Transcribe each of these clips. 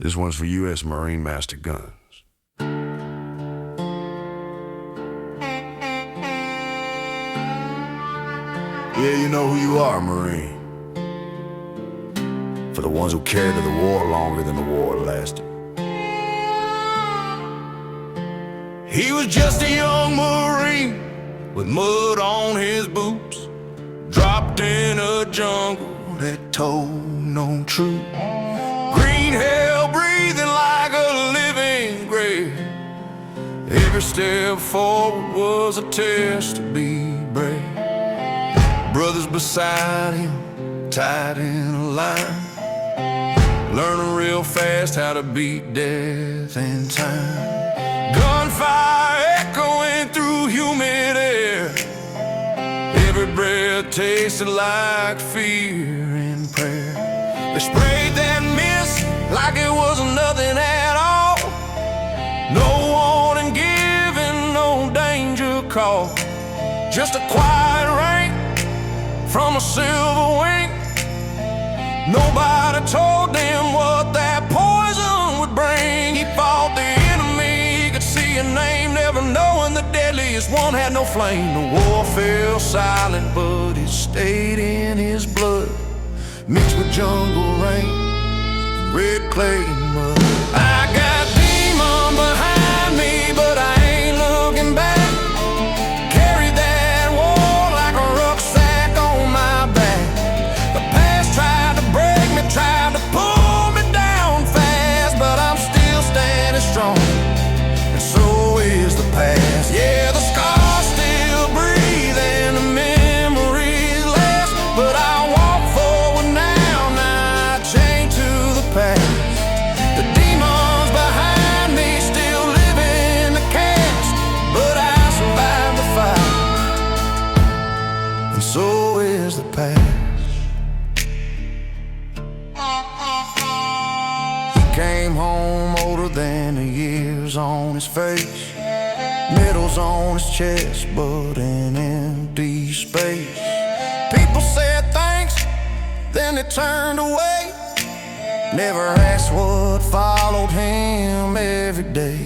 This one's for U.S. Marine Master Guns. Yeah, you know who you are, Marine. For the ones who carried to the war longer than the war lasted. He was just a young Marine with mud on his boots, dropped in a jungle that told no truth. Green hell breathing like a living grave. Every step forward was a test to be brave. Brothers beside him, tied in a line, learning real fast how to beat death and time. Gunfire echoing through humid air, every breath tasted like fear and prayer. They sprayed that mist like it was nothing at all. No warning given, no danger call. Just a quiet rain from a silver wing. Nobody told them what that poison would bring. He fought the enemy, he could see a name, never knowing the deadliest one had no flame. The war fell silent, but it stayed in his blood, mixed with jungle rain and red clay mud. I got demon behind me, but I ain't looking back. Carry that war like a rucksack on my back. The past tried to break me, tried to pull me down fast, but I'm still standing strong, and so is the past. Yeah, the scars still breathe and the memories last, but I walk forward now, not chained to the past. The demons behind me still live in the cast, but I survived the fight, and so is the past. He came home older than the years on his face, medals on his chest, but an empty space. People said thanks, then they turned away, never asked what followed him every day.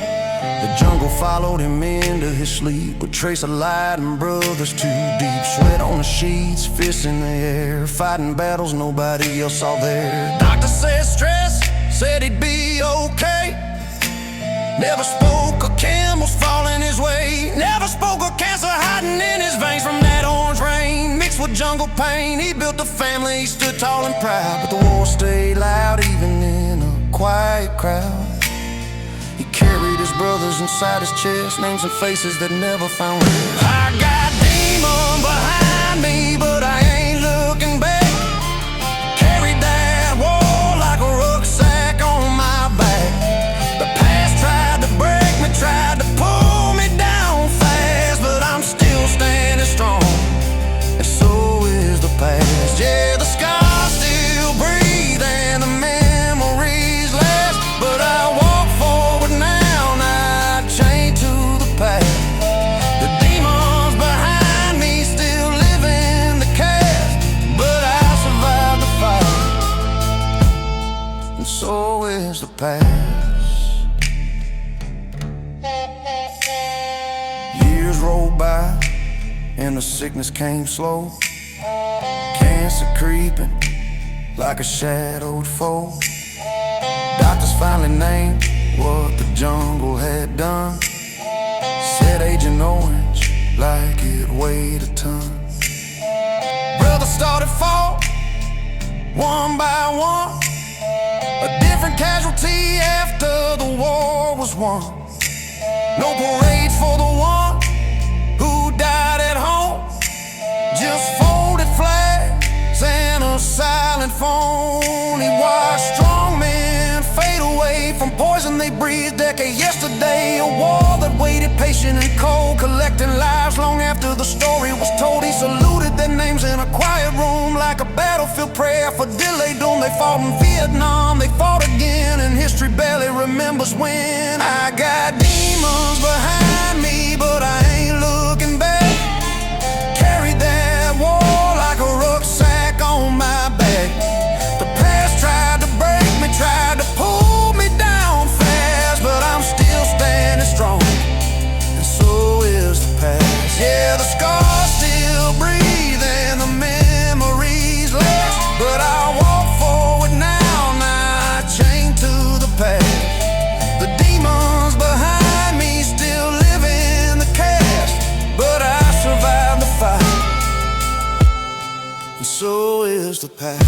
The jungle followed him into his sleep, with trace of light and brothers too deep. Sweat on the sheets, fists in the air, fighting battles nobody else saw there. Doctor said stress, said he'd be okay. Never spoke of camels falling his way, never spoke of cancer hiding in his veins from that orange rain mixed with jungle pain. He built a family, he stood tall and proud, but the war stayed loud even in a quiet crowd. He carried his brothers inside his chest, names and faces that never found rest. I got demon behind me, but I ain't looking back. Carried that war like a rucksack on my back. The past tried to break me, tried to pull me down fast, but I'm still standing strong, and so is the past. Yeah, the scars still breathe and the memories last, but I walk forward now, not chained to the past. The demons behind me still live in the cast, but I survived the fight, and so is the past. Years rolled by and the sickness came slow, cancer creeping like a shadowed foe. Doctors finally named what the jungle had done, said Agent Orange like it weighed a ton. Brothers started fall, one by one, a different casualty after the war was won. No parade for the one who died at home, just folded flags and a silent phone. He watched strong men fade away from poison they breathed decade yesterday. A war that waited patient and cold, collecting lives long after the story was told. He saluted their names in a quiet room like a battlefield prayer for delayed doom. They fought in Vietnam, they fought again, and history barely remembers when. I got demons behind me, but I ain't looking back. Carried that war like a rucksack on my back. The past tried to break me, tried to pull the past.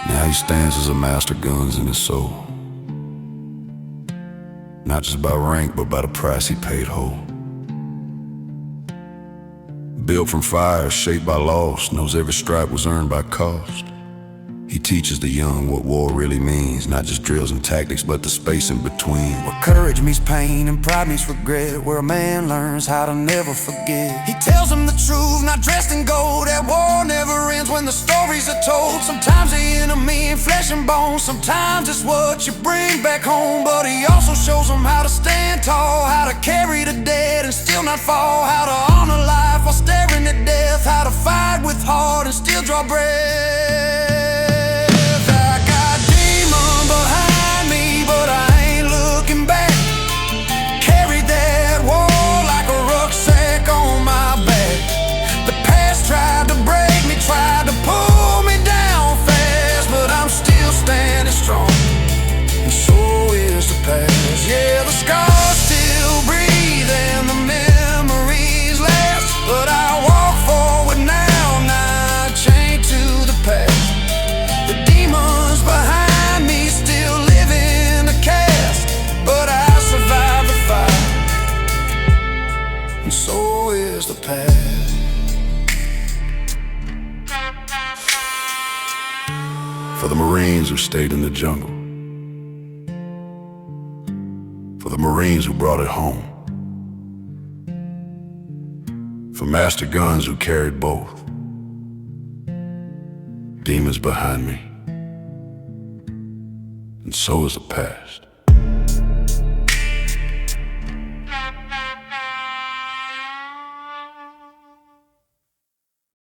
Now he stands as a master guns in his soul, not just by rank, but by the price he paid whole. Built from fire, shaped by loss, knows every stripe was earned by cost. He teaches the young what war really means, not just drills and tactics, but the space in between. Where courage meets pain and pride meets regret, where a man learns how to never forget. He tells them the truth, not dressed in gold, that war never ends when the stories are told. Sometimes the enemy in flesh and bone, sometimes it's what you bring back home. But he also shows them how to stand tall, how to carry the dead and still not fall, how to honor life while staring at death, how to fight with heart and still draw breath. Tried to pull me down fast, but I'm still standing strong, and so is the past. Yeah, the scars still breathe and the memories last, but I walk forward now, not chained to the past. The demons behind me still live in the cast, but I survived the fire, and so is the past. For the Marines who stayed in the jungle, for the Marines who brought it home, for master guns who carried both, demons behind me, and so is the past.